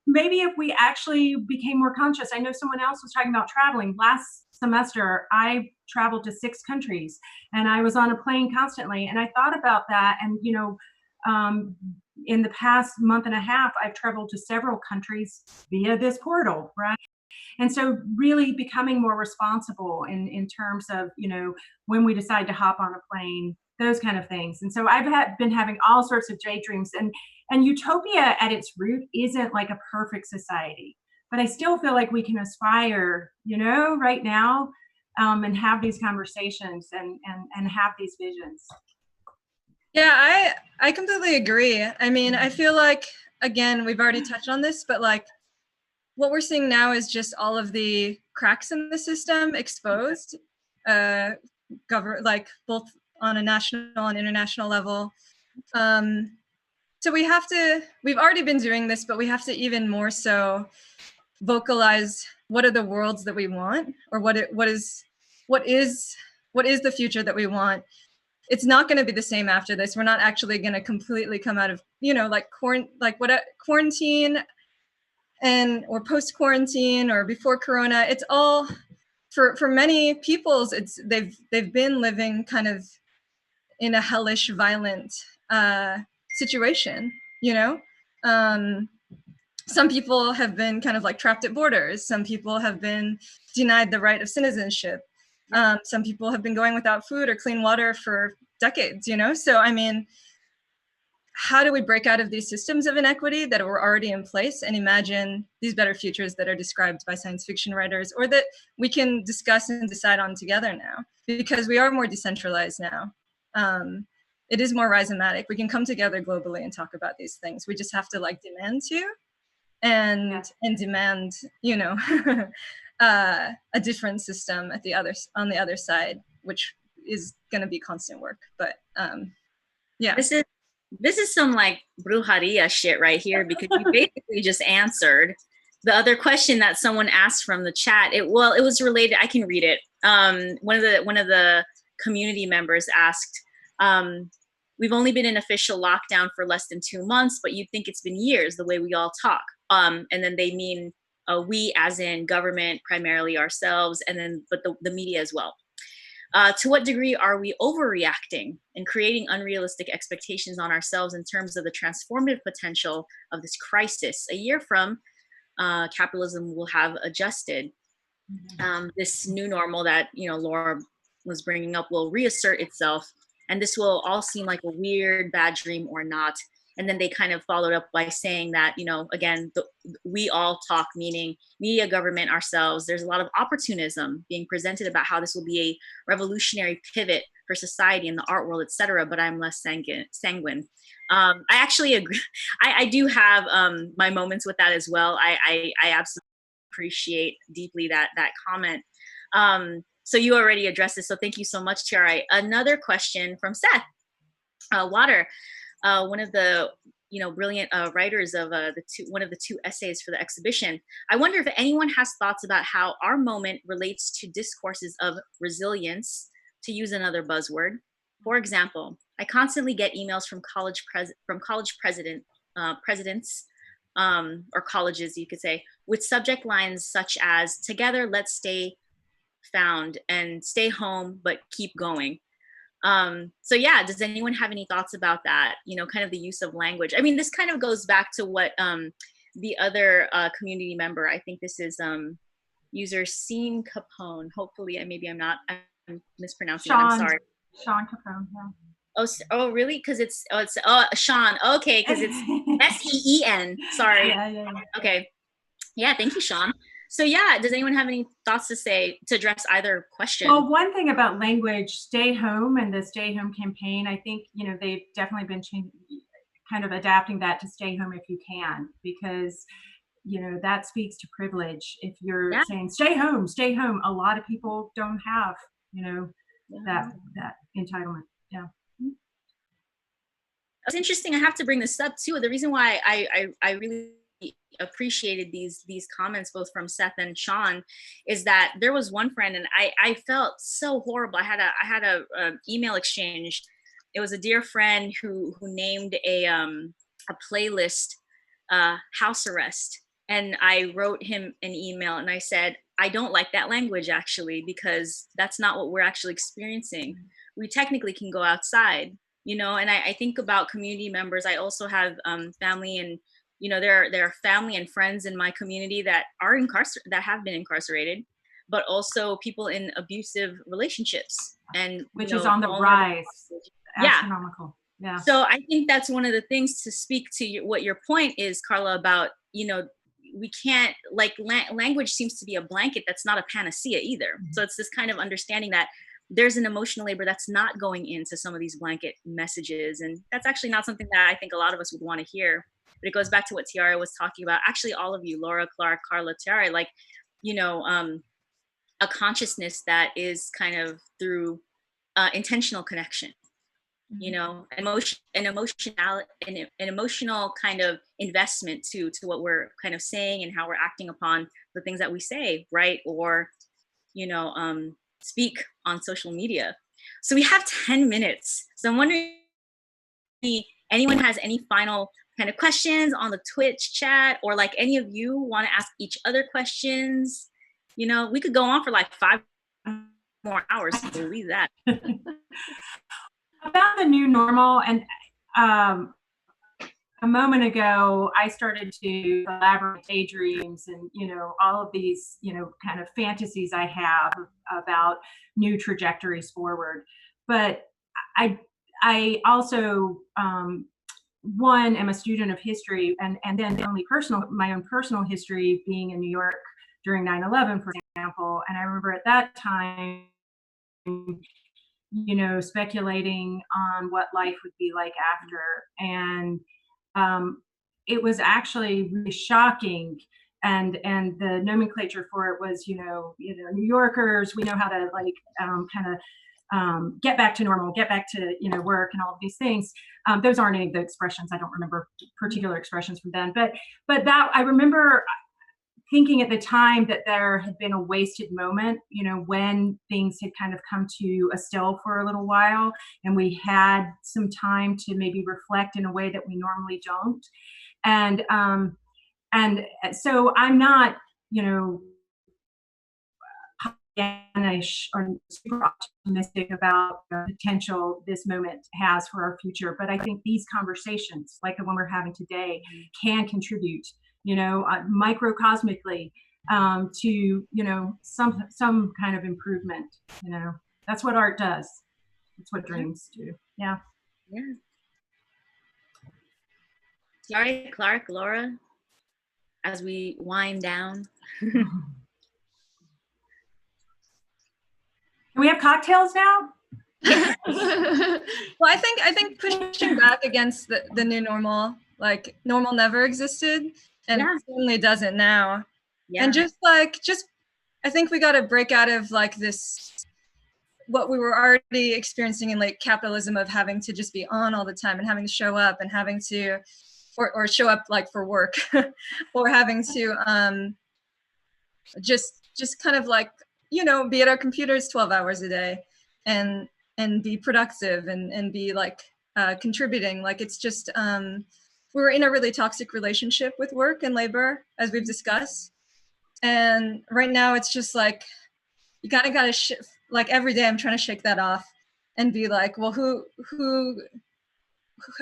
[SPEAKER 2] maybe if we actually became more conscious. I know someone else was talking about traveling. Last semester, I traveled to 6 countries and I was on a plane constantly. And I thought about that, and, you know, in the past month and a half, I've traveled to several countries via this portal, right? And so really becoming more responsible in terms of, you know, when we decide to hop on a plane, those kind of things. And so I've been having all sorts of daydreams, and utopia at its root isn't like a perfect society, but I still feel like we can aspire, you know, right now, and have these conversations and have these visions.
[SPEAKER 1] Yeah, I completely agree. I mean, I feel like, again, we've already touched on this, but like what we're seeing now is just all of the cracks in the system exposed, like both on a national and international level. So we've already been doing this, but we have to even more so vocalize what are the worlds that we want, or what is the future that we want. It's not going to be the same after this. We're not actually going to completely come out of, you know, like quarantine or post quarantine or before Corona. It's all for many peoples. They've been living kind of in a hellish, violent situation, you know. some people have been kind of like trapped at borders. Some people have been denied the right of citizenship. Some people have been going without food or clean water for decades, you know? So, I mean, how do we break out of these systems of inequity that were already in place and imagine these better futures that are described by science fiction writers, or that we can discuss and decide on together now? Because we are more decentralized now. It is more rhizomatic. We can come together globally and talk about these things. We just have to like demand to, and demand, you know, a different system at the other, on the other side, which is going to be constant work. But yeah,
[SPEAKER 4] this is some like brujeria shit right here, because you basically just answered the other question that someone asked from the chat. It was related. I can read it. One of the community members asked, we've only been in official lockdown for less than 2 months, but you'd think it's been years the way we all talk. And then they mean we as in government, primarily ourselves, and then but the media as well. To what degree are we overreacting and creating unrealistic expectations on ourselves in terms of the transformative potential of this crisis? A year from capitalism will have adjusted. This new normal that, you know, Laura was bringing up will reassert itself, and this will all seem like a weird, bad dream or not. And then they kind of followed up by saying that, you know, again, we all talk, meaning media, government, ourselves. There's a lot of opportunism being presented about how this will be a revolutionary pivot for society and the art world, etc. But I'm less sanguine. I actually agree. I do have my moments with that as well. I absolutely appreciate deeply that comment. So you already addressed this, so thank you so much, Tiare. Another question from Seth Water. One of the brilliant writers of one of the two essays for the exhibition. I wonder if anyone has thoughts about how our moment relates to discourses of resilience, to use another buzzword. For example, I constantly get emails from college presidents or colleges, you could say, with subject lines such as "Together, let's stay found," and "Stay home but keep going." So yeah, does anyone have any thoughts about that? You know, kind of the use of language. I mean, this kind of goes back to what the other community member, I think this is user Scene Capone. Hopefully, I'm mispronouncing it. I'm sorry.
[SPEAKER 2] Sean Capone, yeah.
[SPEAKER 4] Oh, really? Because it's Sean. Okay, because it's SEEN. Sorry.
[SPEAKER 2] Yeah.
[SPEAKER 4] Okay. Yeah, thank you, Sean. So yeah, does anyone have any thoughts to address either question?
[SPEAKER 2] Well, one thing about language, stay home and the stay home campaign, I think, you know, they've definitely been kind of adapting that to stay home if you can, because, you know, that speaks to privilege. If you're saying stay home, a lot of people don't have, you know, that entitlement. Yeah.
[SPEAKER 4] It's interesting. I have to bring this up too. The reason why I really appreciated these comments both from Seth and Sean is that there was one friend, and I felt so horrible. I had a email exchange. It was a dear friend who named a playlist house arrest, and I wrote him an email and I said, I don't like that language actually, because that's not what we're actually experiencing. We technically can go outside, you know. And I think about community members. I also have family, and you know, there are family and friends in my community that are that have been incarcerated, but also people in abusive relationships, and
[SPEAKER 2] which is on the rise. Astronomical. Yeah.
[SPEAKER 4] So I think that's one of the things to speak to what your point is, Carla, about, you know, we can't, like, language seems to be a blanket that's not a panacea either. Mm-hmm. So it's this kind of understanding that there's an emotional labor that's not going into some of these blanket messages, and that's actually not something that I think a lot of us would want to hear. But it goes back to what Tiare was talking about. Actually, all of you, Laura, Clark, Carla, Tiare, like, you know, a consciousness that is kind of through intentional connection, you know, an emotional kind of investment to what we're kind of saying and how we're acting upon the things that we say, right? Or, you know, speak on social media. So we have 10 minutes. So I'm wondering if anyone has any final kind of questions on the Twitch chat, or like any of you want to ask each other questions. You know, we could go on for like 5 more hours to believe that.
[SPEAKER 2] About the new normal, and a moment ago, I started to elaborate daydreams and, all of these, kind of fantasies I have about new trajectories forward. But I also, one, am a student of history, and then my own personal history being in New York during 9/11, for example. And I remember at that time, speculating on what life would be like after. And it was actually really shocking. And the nomenclature for it was, New Yorkers, we know how to kind of get back to normal, get back to, work and all of these things. Those aren't any of the expressions. I don't remember particular expressions from then, but that I remember thinking at the time that there had been a wasted moment, when things had kind of come to a still for a little while, and we had some time to maybe reflect in a way that we normally don't. And so I'm not, Pollyannish or super optimistic about the potential this moment has for our future, but I think these conversations, like the one we're having today, can contribute, microcosmically, to some kind of improvement. That's what art does. That's what dreams do. Yeah.
[SPEAKER 4] Sorry, Clark, Laura, as we wind down.
[SPEAKER 2] Can we have cocktails now?
[SPEAKER 1] Well, I think pushing back against the new normal, like normal never existed, and certainly doesn't now. Yeah. And just I think we got to break out of this, what we were already experiencing in capitalism, of having to just be on all the time and having to show up and having to, or show up for work, or having to just kind of be at our computers 12 hours a day and be productive and be contributing. It's just we were in a really toxic relationship with work and labor, as we've discussed. And right now it's just you gotta every day I'm trying to shake that off and be well,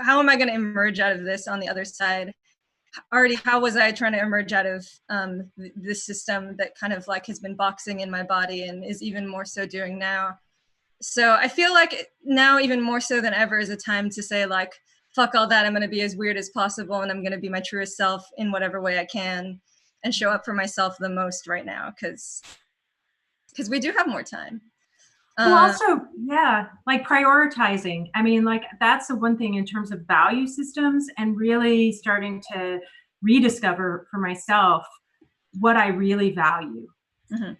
[SPEAKER 1] how am I going to emerge out of this on the other side? Already, how was I trying to emerge out of this system that kind of has been boxing in my body and is even more so doing now? So I feel now even more so than ever is a time to say fuck all that. I'm going to be as weird as possible, and I'm going to be my truest self in whatever way I can, and show up for myself the most right now, because we do have more time.
[SPEAKER 2] Well, also, prioritizing. I mean, that's the one thing in terms of value systems, and really starting to rediscover for myself what I really value.
[SPEAKER 3] Mm-hmm.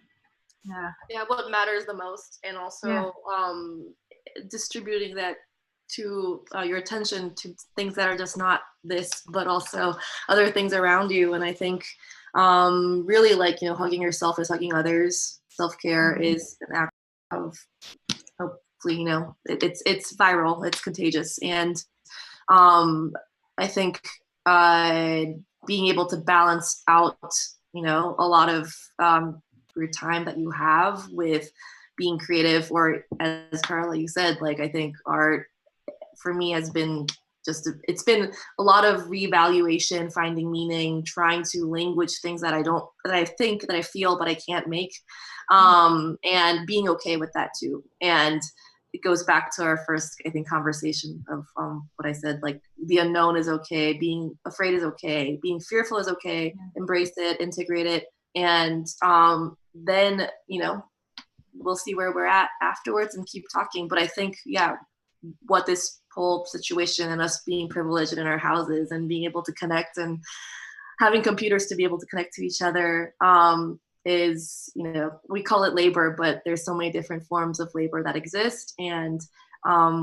[SPEAKER 3] Yeah, what matters the most, and also distributing that to your attention to things that are just not this, but also other things around you. And I think really hugging yourself is hugging others. Self-care is an act of, hopefully, it's viral, it's contagious. And I think being able to balance out, a lot of your time that you have with being creative, or as Carla, you said, I think art for me has been it's been a lot of reevaluation, finding meaning, trying to language things that I think that I feel, but I can't make. And being okay with that too. And it goes back to our first, I think, conversation of what I said, the unknown is okay, being afraid is okay, being fearful is okay, embrace it, integrate it. And then, we'll see where we're at afterwards and keep talking. But I think, what this whole situation and us being privileged in our houses and being able to connect and having computers to be able to connect to each other is, we call it labor, but there's so many different forms of labor that exist. And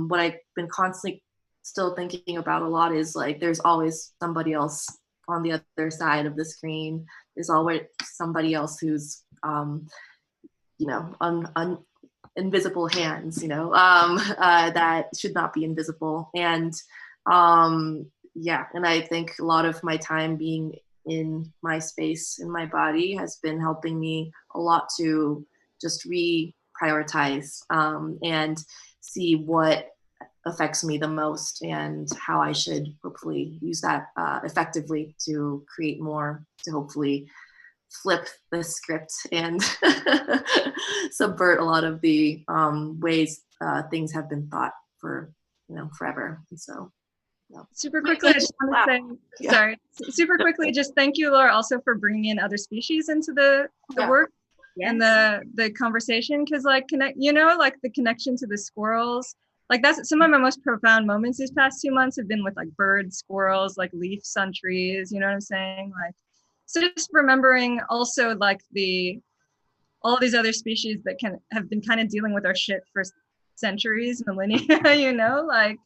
[SPEAKER 3] what I've been constantly still thinking about a lot is there's always somebody else on the other side of the screen. There's always somebody else who's, invisible hands, that should not be invisible. And and I think a lot of my time being in my space, in my body, has been helping me a lot to just reprioritize and see what affects me the most, and how I should hopefully use that effectively to create more, to hopefully flip the script and subvert a lot of the ways things have been thought for, forever. And so,
[SPEAKER 1] super quickly, I just want to say, sorry, super quickly, just thank you, Laura, also for bringing in other species into the work and the conversation, because like like the connection to the squirrels, like that's some of my most profound moments these past 2 months have been with like birds, squirrels, like leaves on trees, you know what I'm saying? Like, so just remembering also like all these other species that have been kind of dealing with our shit for centuries, millennia, like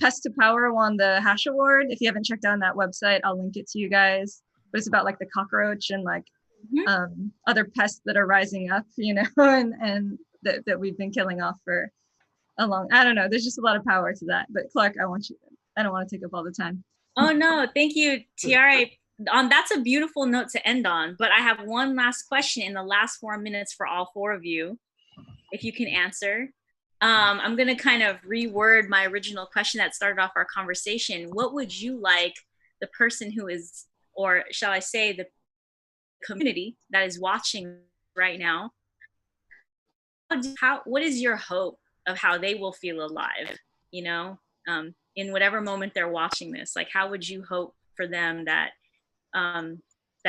[SPEAKER 1] Pest to Power won the Hash Award. If you haven't checked out that website, I'll link it to you guys. But it's about like the cockroach and like other pests that are rising up, and that we've been killing off for a long, I don't know. There's just a lot of power to that. But Clark, I don't want to take up all the time.
[SPEAKER 4] Oh no, thank you, Tiara. That's a beautiful note to end on, but I have one last question in the last 4 minutes for all four of you, if you can answer. I'm gonna kind of reword my original question that started off our conversation. What would you like the person who is, or shall I say the community that is watching right now, what is your hope of how they will feel alive, in whatever moment they're watching this? Like, how would you hope for them that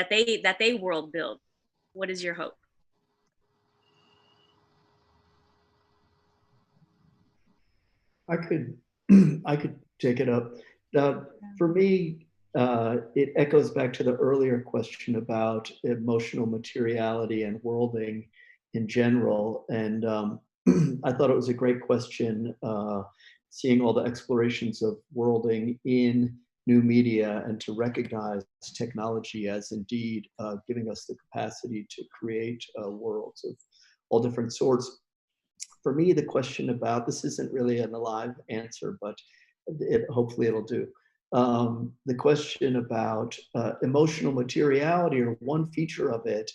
[SPEAKER 4] they world build? What is your hope?
[SPEAKER 5] I could take it up. For me, it echoes back to the earlier question about emotional materiality and worlding in general. And I thought it was a great question, seeing all the explorations of worlding in new media, and to recognize technology as indeed giving us the capacity to create worlds of all different sorts. For me, the question about, this isn't really an alive answer, but hopefully it'll do. The question about emotional materiality, or one feature of it,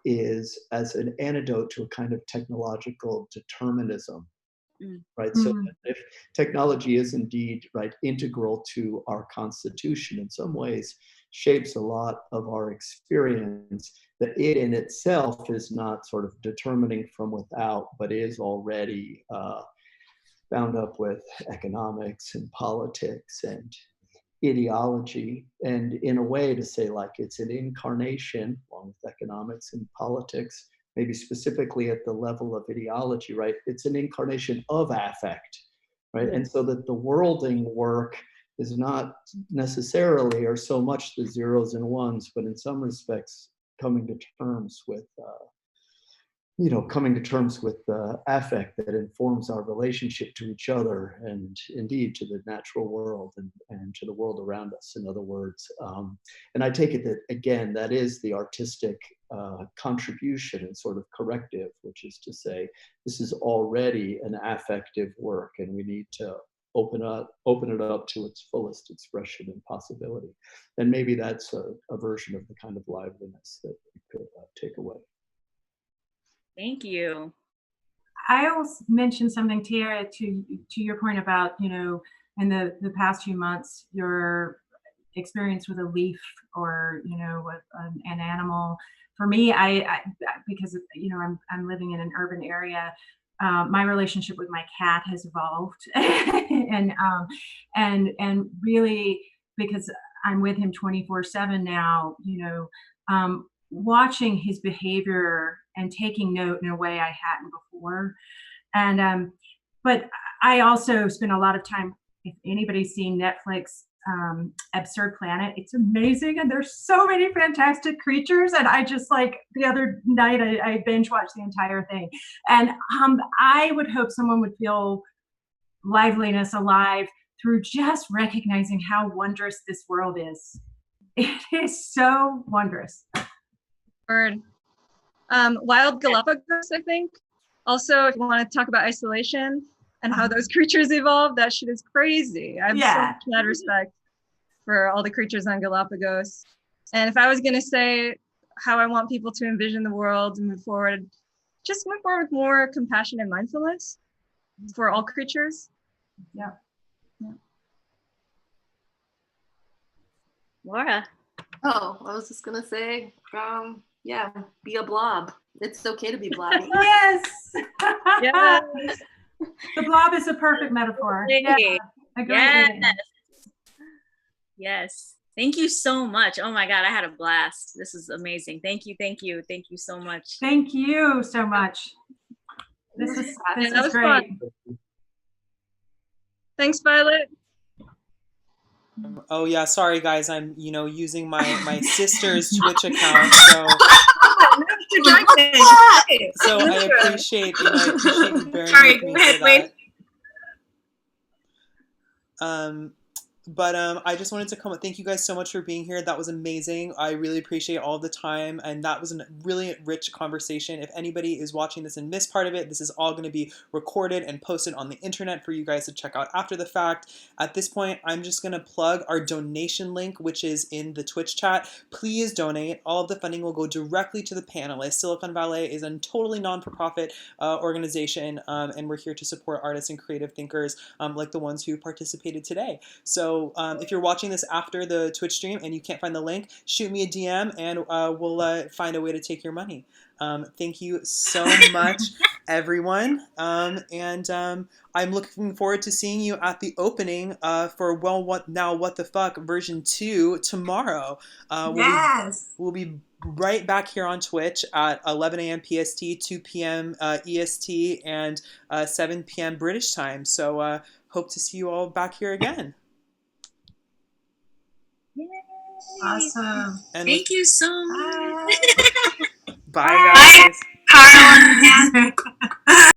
[SPEAKER 5] is as an antidote to a kind of technological determinism, right? So if technology is indeed integral to our constitution, in some ways shapes a lot of our experience, that it in itself is not sort of determining from without, but is already bound up with economics and politics and ideology. And in a way, to say like it's an incarnation, along with economics and politics, maybe specifically at the level of ideology, right? It's an incarnation of affect, right? And so that the worlding work is not necessarily or so much the zeros and ones, but in some respects coming to terms with the affect that informs our relationship to each other, and indeed to the natural world and to the world around us, in other words. And I take it that, again, that is the artistic contribution and sort of corrective, which is to say, this is already an affective work, and we need to open it up to its fullest expression and possibility. And maybe that's a version of the kind of liveliness that we could take away.
[SPEAKER 4] Thank you.
[SPEAKER 2] I also mentioned something, Tiara, to your point about, in the past few months, your experience with a leaf or, an animal. For me, I because, I'm living in an urban area, my relationship with my cat has evolved and really, because I'm with him 24/7 now, watching his behavior and taking note in a way I hadn't before. And but I also spend a lot of time, if anybody's seen Netflix, Absurd Planet, it's amazing, and there's so many fantastic creatures, and I just, like, the other night I binge watched the entire thing. And I would hope someone would feel liveliness alive through just recognizing how wondrous this world is. It is so wondrous.
[SPEAKER 1] Word. Wild Galapagos, I think. Also, if you want to talk about isolation and how those creatures evolved, that shit is crazy. I have so much mad respect for all the creatures on Galapagos. And if I was going to say how I want people to envision the world and move forward, just move forward with more compassion and mindfulness for all creatures.
[SPEAKER 2] Yeah.
[SPEAKER 4] Laura.
[SPEAKER 3] Oh, I was just gonna say, yeah, be a blob. It's okay to be blobby.
[SPEAKER 2] Yes.
[SPEAKER 1] Yes.
[SPEAKER 2] The blob is a perfect metaphor. Yeah, a great way to end.
[SPEAKER 4] Yes. Thank you so much. Oh my God, I had a blast. This is amazing. Thank you, thank you, thank you so much.
[SPEAKER 2] Thank you so much. This is great.
[SPEAKER 1] Fun. Thanks, Violet.
[SPEAKER 6] Oh yeah, sorry guys, I'm using my sister's Twitch account, so I appreciate you bearing with me for that. But I just wanted to come. Thank you guys so much for being here. That was amazing. I really appreciate all the time, and that was a really rich conversation. If anybody is watching this and missed part of it, this is all going to be recorded and posted on the internet for you guys to check out after the fact. At this point, I'm just going to plug our donation link, which is in the Twitch chat. Please donate. All of the funding will go directly to the panelists. Silicon Valley is a totally non-for-profit organization, and we're here to support artists and creative thinkers like the ones who participated today. So if you're watching this after the Twitch stream and you can't find the link, shoot me a DM and we'll find a way to take your money. Thank you so much, everyone. And I'm looking forward to seeing you at the opening for What the Fuck version 2 tomorrow. We'll be right back here on Twitch at 11 a.m. PST, 2 p.m. EST, and 7 p.m. British time. So hope to see you all back here again.
[SPEAKER 4] Yay.
[SPEAKER 2] Awesome.
[SPEAKER 4] Thank you so much.
[SPEAKER 6] Bye, guys.
[SPEAKER 2] Bye.